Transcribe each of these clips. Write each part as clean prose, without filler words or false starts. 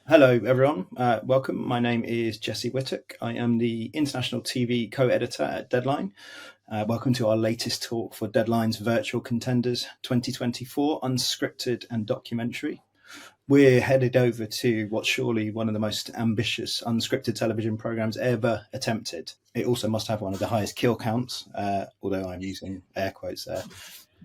Hello, everyone. Welcome. My name is Jesse Whittock. I am the international TV co-editor at Deadline. Welcome to our latest talk for Deadline's Virtual Contenders 2024 Unscripted and Documentary. We're headed over to what's surely one of the most ambitious unscripted television programs ever attempted. It also must have one of the highest kill counts, although I'm using air quotes there.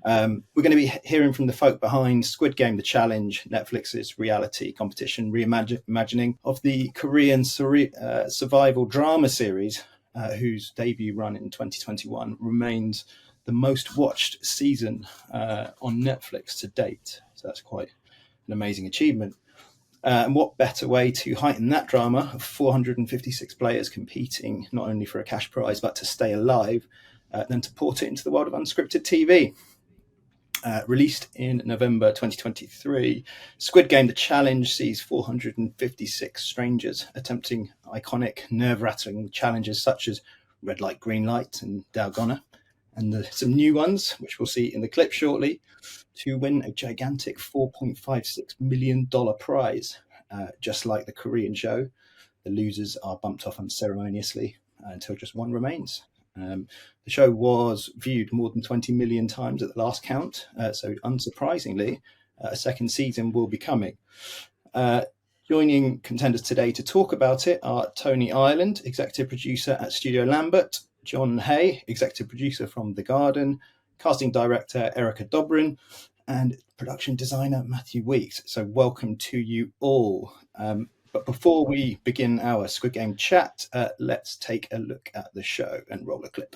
We're going to be hearing from the folk behind Squid Game, The Challenge, Netflix's reality competition reimagining of the Korean survival drama series, whose debut run in 2021 remains the most watched season on Netflix to date. So that's quite an amazing achievement. And what better way to heighten that drama of 456 players competing not only for a cash prize but to stay alive than to port it into the world of unscripted TV? Released in November 2023, Squid Game: The Challenge sees 456 strangers attempting iconic, nerve-rattling challenges such as Red Light, Green Light and Dalgona, and some new ones, which we'll see in the clip shortly, to win a gigantic $4.56 million prize. Just like the Korean show, the losers are bumped off unceremoniously until just one remains. The show was viewed more than 20 million times at the last count, so unsurprisingly, a second season will be coming. Joining Contenders today to talk about it are Tony Ireland, executive producer at Studio Lambert, John Hay, executive producer from The Garden, casting director Erica Dobrin, and production designer Matthew Weeks. So welcome to you all. But before we begin our Squid Game chat, let's take a look at the show and roll a clip.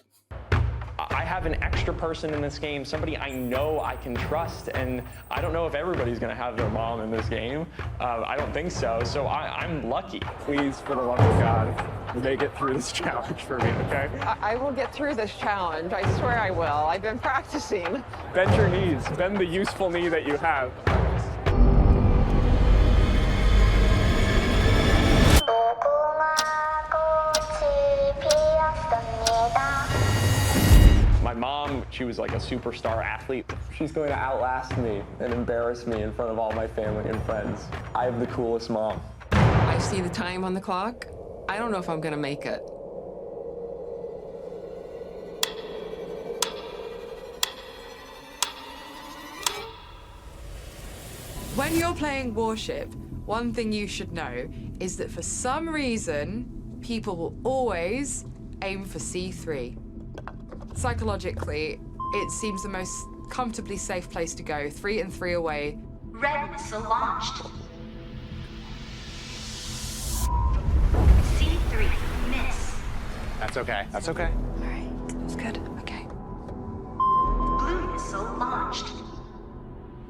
I have an extra person in this game, somebody I know I can trust, and I don't know if everybody's going to have their mom in this game. I don't think so, so I'm lucky. Please, for the love of God, make it through this challenge for me, okay? I will get through this challenge. I swear I will. I've been practicing. Bend your knees. Bend the useful knee that you have. My mom, she was like a superstar athlete. She's going to outlast me and embarrass me in front of all my family and friends. I have the coolest mom. I see the time on the clock. I don't know if I'm gonna make it. When you're playing Warship, one thing you should know is that for some reason, people will always aim for C3. Psychologically, it seems the most comfortably safe place to go. 3 and 3 away. Red missile launched. C3, miss. That's okay. That's okay. All right, that was good. Okay. Blue missile launched.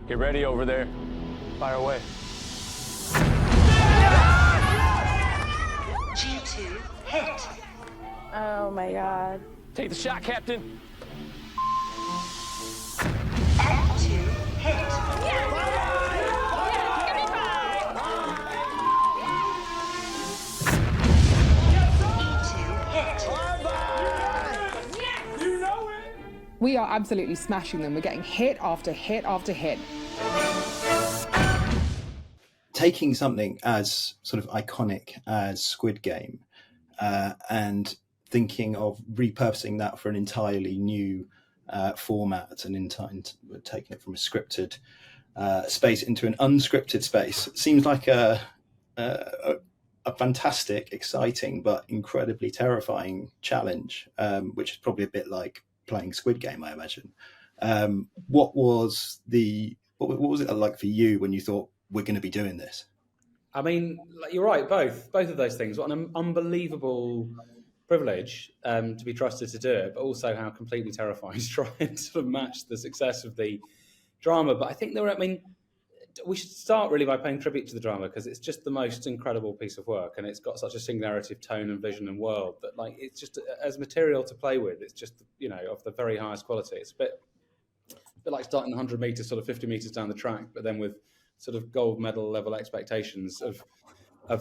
Get ready over there. Fire away. G2, hit. Oh my God. Take the shot, Captain. F2, hit. E2, hit. We are absolutely smashing them. We're getting hit after hit after hit. Taking something as sort of iconic as Squid Game and thinking of repurposing that for an entirely new format and taking it from a scripted space into an unscripted space seems like a fantastic, exciting, but incredibly terrifying challenge, which is probably a bit like playing Squid Game, I imagine. What was it like for you when you thought we're going to be doing this? I mean, you're right, both of those things. What an unbelievable privilege to be trusted to do it, but also how completely terrifying to try and sort of match the success of the drama. But I think we should start really by paying tribute to the drama, because it's just the most incredible piece of work, and it's got such a singularity of tone and vision and world that, like, it's just as material to play with. It's just, of the very highest quality. It's a bit like starting 100 meters, sort of 50 meters down the track, but then with sort of gold medal level expectations of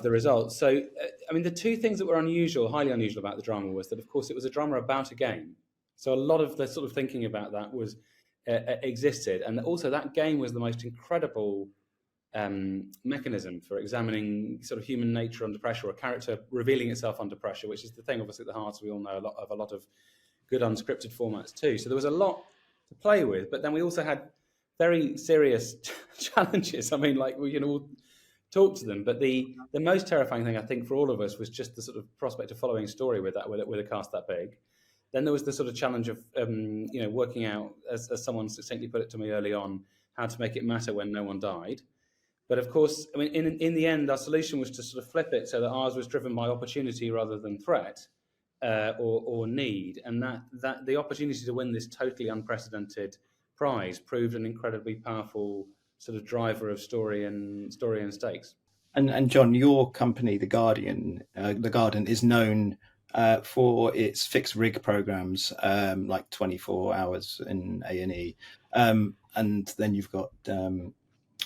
the results. So, I mean, the two things that were highly unusual about the drama was that, of course, it was a drama about a game. So a lot of the sort of thinking about that was existed. And also that game was the most incredible mechanism for examining sort of human nature under pressure, or a character revealing itself under pressure, which is the thing, obviously, at the heart, we all know, a lot of good unscripted formats too. So there was a lot to play with, but then we also had very serious challenges. I mean, like, we can all talk to them, but the most terrifying thing, I think, for all of us was just the sort of prospect of following a story with a cast that big. Then there was the sort of challenge of working out, as someone succinctly put it to me early on, how to make it matter when no one died. But of course, I mean, in the end, our solution was to sort of flip it so that ours was driven by opportunity rather than threat or need, and that the opportunity to win this totally unprecedented prize proved an incredibly powerful sort of driver of story and stakes. And John, your company, The Guardian, is known for its fixed rig programs, like 24 hours in A&E, and then you've got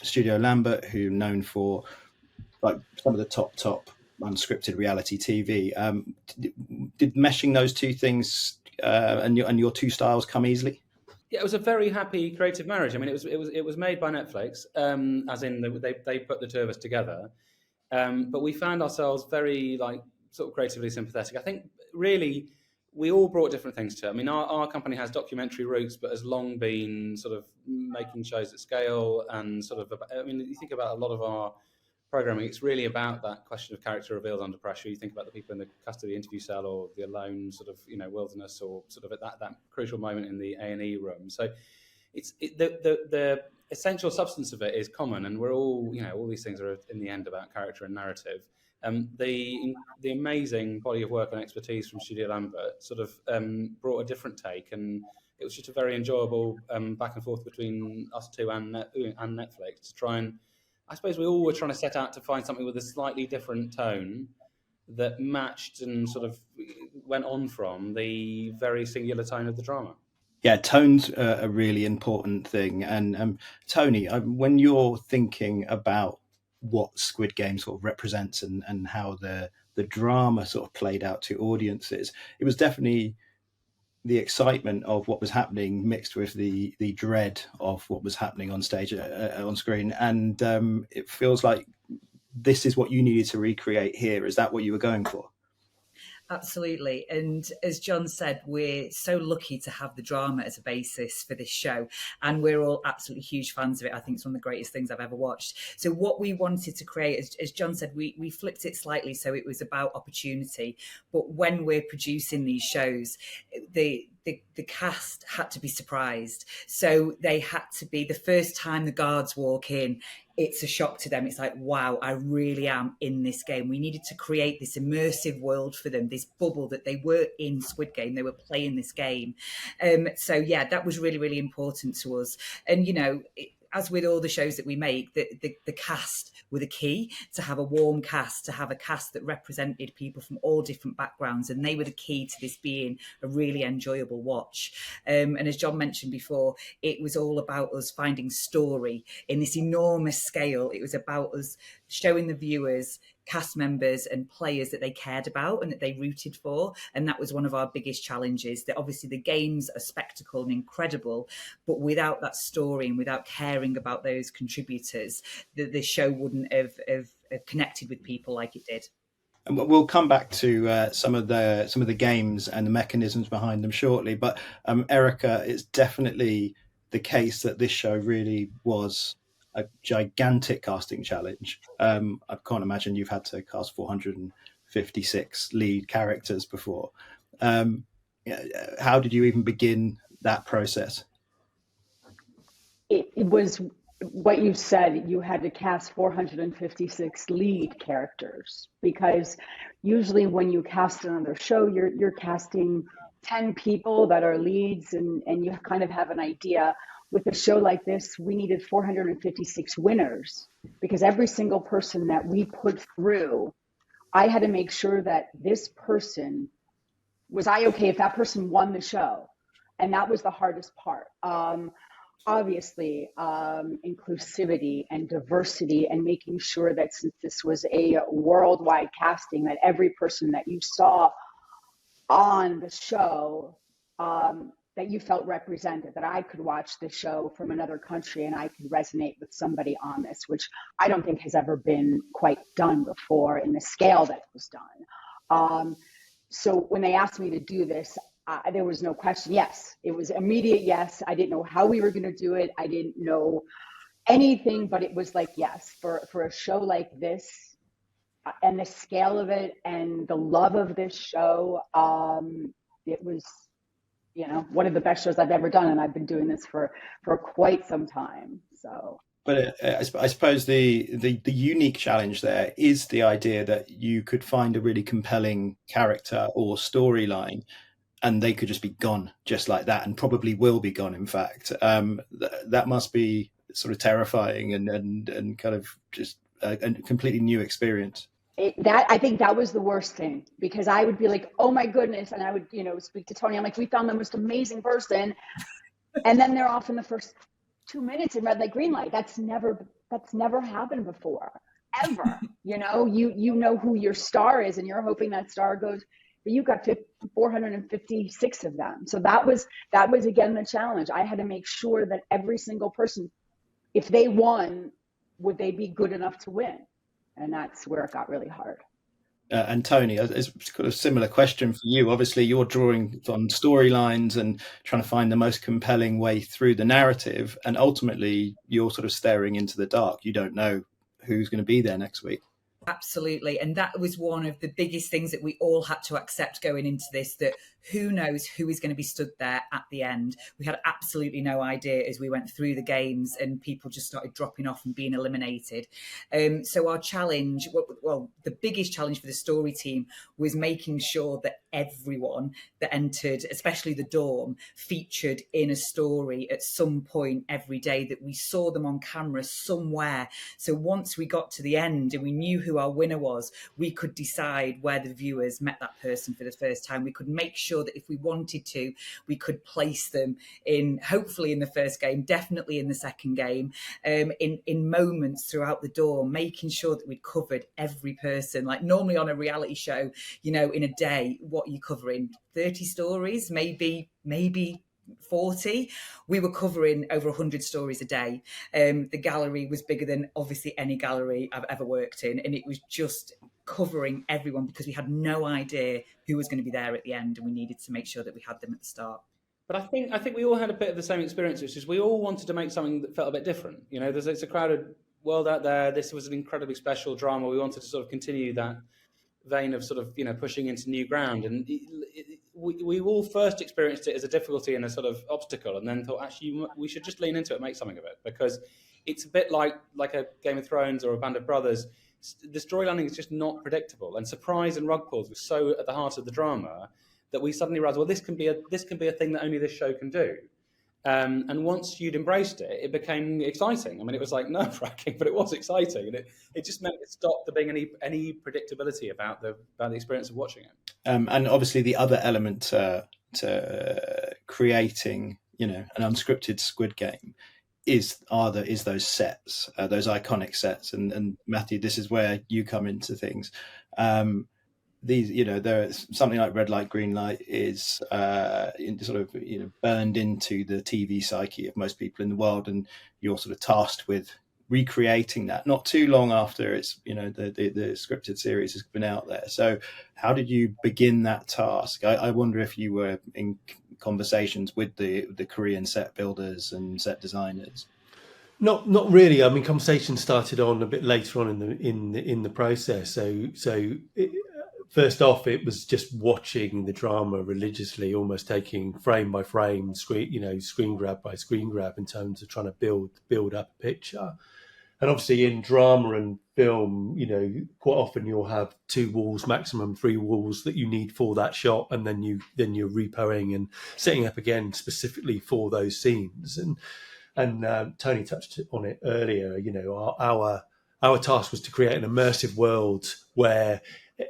Studio Lambert, who are known for like some of the top unscripted reality TV. Did meshing those two things and your two styles come easily? Yeah, it was a very happy creative marriage. I mean, it was made by Netflix, as in they put the two of us together. But we found ourselves very sort of creatively sympathetic. I think really we all brought different things to it. I mean, our company has documentary roots, but has long been sort of making shows at scale and sort of. I mean, you think about a lot of our programming, it's really about that question of character revealed under pressure. You think about the people in the custody interview cell or the alone sort of wilderness, or sort of at that crucial moment in the A&E room. So the essential substance of it is common, and we're all all these things are in the end about character and narrative. The amazing body of work and expertise from Studio Lambert sort of brought a different take, and it was just a very enjoyable back and forth between us two and Netflix to try and. I suppose we all were trying to set out to find something with a slightly different tone that matched and sort of went on from the very singular tone of the drama. Yeah, tone's a really important thing. And Tony, when you're thinking about what Squid Game sort of represents and how the drama sort of played out to audiences, it was definitely the excitement of what was happening mixed with the dread of what was happening on stage, on screen. And it feels like this is what you needed to recreate here. Is that what you were going for? Absolutely. And as John said, we're so lucky to have the drama as a basis for this show. And we're all absolutely huge fans of it. I think it's one of the greatest things I've ever watched. So what we wanted to create, as John said, we flipped it slightly so it was about opportunity. But when we're producing these shows, the cast had to be surprised. So they had to be, the first time the guards walk in, it's a shock to them. It's like, wow, I really am in this game. We needed to create this immersive world for them, this bubble that they were in Squid Game. They were playing this game. So yeah, that was really, really important to us. And, as with all the shows that we make, the cast were the key, to have a warm cast, to have a cast that represented people from all different backgrounds. And they were the key to this being a really enjoyable watch. And as John mentioned before, it was all about us finding story in this enormous scale. It was about us showing the viewers cast members and players that they cared about and that they rooted for. And that was one of our biggest challenges, that obviously the games are spectacle and incredible, but without that story and without caring about those contributors, the show wouldn't have connected with people like it did. And we'll come back to some of the games and the mechanisms behind them shortly. But Erica, it's definitely the case that this show really was a gigantic casting challenge. I can't imagine you've had to cast 456 lead characters before. How did you even begin that process? It was what you said. You had to cast 456 lead characters, because usually when you cast another show, you're casting 10 people that are leads, and you kind of have an idea. With a show like this, we needed 456 winners, because every single person that we put through, I had to make sure that this person, was I okay if that person won the show? And that was the hardest part. Obviously, inclusivity and diversity, and making sure that since this was a worldwide casting, that every person that you saw on the show that you felt represented, that I could watch the show from another country and I could resonate with somebody on this, which I don't think has ever been quite done before in the scale that it was done. So when they asked me to do this, there was no question. Yes, it was immediate. Yes, I didn't know how we were going to do it. I didn't know anything, but it was like, yes, for a show like this and the scale of it and the love of this show, it was, one of the best shows I've ever done, and I've been doing this for quite some time. So, but I suppose the unique challenge there is the idea that you could find a really compelling character or storyline, and they could just be gone just like that, and probably will be gone. In fact, that must be sort of terrifying and kind of just a completely new experience. I think that was the worst thing, because I would be like, oh my goodness. And I would, speak to Tony. I'm like, we found the most amazing person. And then they're off in the first 2 minutes in red light, green light. That's never happened before, ever. You know who your star is, and you're hoping that star goes, but you got 456 of them. So that was again, the challenge. I had to make sure that every single person, if they won, would they be good enough to win? And that's where it got really hard. And Tony, it's got a similar question for you. Obviously, you're drawing on storylines and trying to find the most compelling way through the narrative. And ultimately, you're sort of staring into the dark. You don't know who's going to be there next week. Absolutely. And that was one of the biggest things that we all had to accept going into this, that who knows who is going to be stood there at the end. We had absolutely no idea as we went through the games, and people just started dropping off and being eliminated. So our challenge, the biggest challenge for the story team was making sure that everyone that entered, especially the dorm, featured in a story at some point every day, that we saw them on camera somewhere. So once we got to the end and we knew who our winner was, we could decide where the viewers met that person for the first time. We could make sure that if we wanted to, we could place them in, hopefully in the first game, definitely in the second game, in moments throughout the dorm, making sure that we'd covered every person. Like normally on a reality show, in a day, what are you covering? 30 stories, maybe 40. We were covering over 100 stories a day. The gallery was bigger than obviously any gallery I've ever worked in, and it was just covering everyone because we had no idea who was going to be there at the end, and we needed to make sure that we had them at the start. But I think we all had a bit of the same experience, which is we all wanted to make something that felt a bit different. It's a crowded world out there. This was an incredibly special drama. We wanted to sort of continue that vein of sort of pushing into new ground, and we all first experienced it as a difficulty and a sort of obstacle, and then thought actually we should just lean into it and make something of it, because it's a bit like a Game of Thrones or a Band of Brothers. The storyline is just not predictable, and surprise and rug pulls were so at the heart of the drama that we suddenly realized, well, this can be a thing that only this show can do. And once you'd embraced it, it became exciting. I mean, it was like nerve-wracking, but it was exciting, and it just meant it stopped there being any predictability about the experience of watching it. And obviously, the other element to creating, an unscripted Squid Game is those sets, those iconic sets. And Matthew, this is where you come into things. These, there something like red light, green light is burned into the TV psyche of most people in the world, and you're sort of tasked with recreating that. Not too long after it's the scripted series has been out there. So, how did you begin that task? I wonder if you were in conversations with the Korean set builders and set designers. Not really. I mean, conversations started on a bit later on in the process. First off, it was just watching the drama religiously, almost taking frame by frame, screen grab by screen grab, in terms of trying to build up a picture. And obviously, in drama and film, quite often you'll have 2 walls, maximum 3 walls that you need for that shot, and then you're repoing and setting up again specifically for those scenes. And Tony touched on it earlier. Our task was to create an immersive world where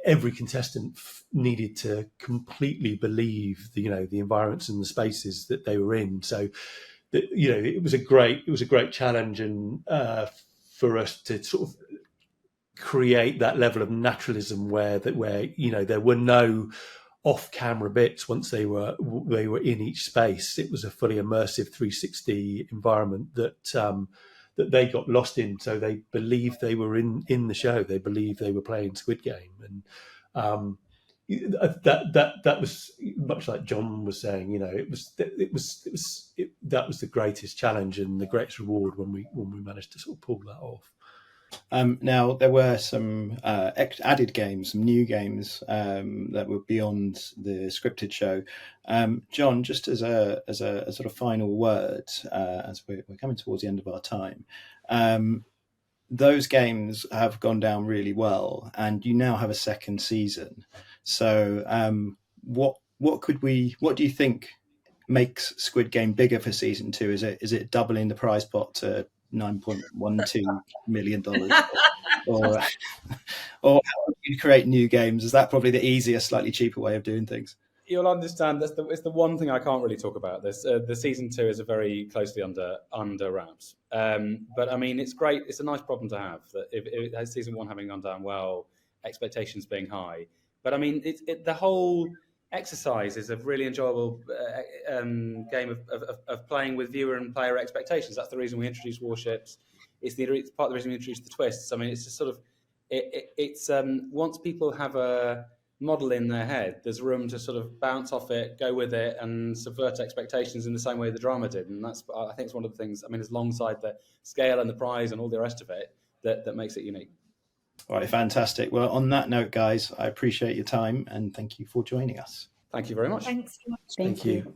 every contestant needed to completely believe the environments and the spaces that they were in. So it was a great challenge, and for us to sort of create that level of naturalism where there were no off-camera bits once they were in each space. It was a fully immersive 360 environment that that they got lost in. So they believed they were in the show. They believed they were playing Squid Game, and that was much like John was saying. You know, that was the greatest challenge and the greatest reward when we managed to sort of pull that off. Now there were some added games, some new games that were beyond the scripted show. John, just as a sort of final word, as we're coming towards the end of our time, those games have gone down really well, and you now have a second season. So, what do you think makes Squid Game bigger for season 2? Is it doubling the prize pot to $9.12 million, or how do you create new games? Is that probably the easier, slightly cheaper way of doing things? You'll understand it's the one thing I can't really talk about. This the season 2 is a very closely under wraps. But I mean, it's great. It's a nice problem to have that if season 1 having gone down well, expectations being high. But I mean, the whole exercise is a really enjoyable game of playing with viewer and player expectations. That's the reason we introduced warships. It's part of the reason we introduced the twists. I mean, it's just sort of it's once people have a model in their head, there's room to sort of bounce off it, go with it, and subvert expectations in the same way the drama did. And that's, I think, it's one of the things. I mean, it's alongside the scale and the prize and all the rest of it that makes it unique. All right, fantastic. Well, on that note, guys, I appreciate your time and thank you for joining us. Thank you very much. Thanks so much. Thank you.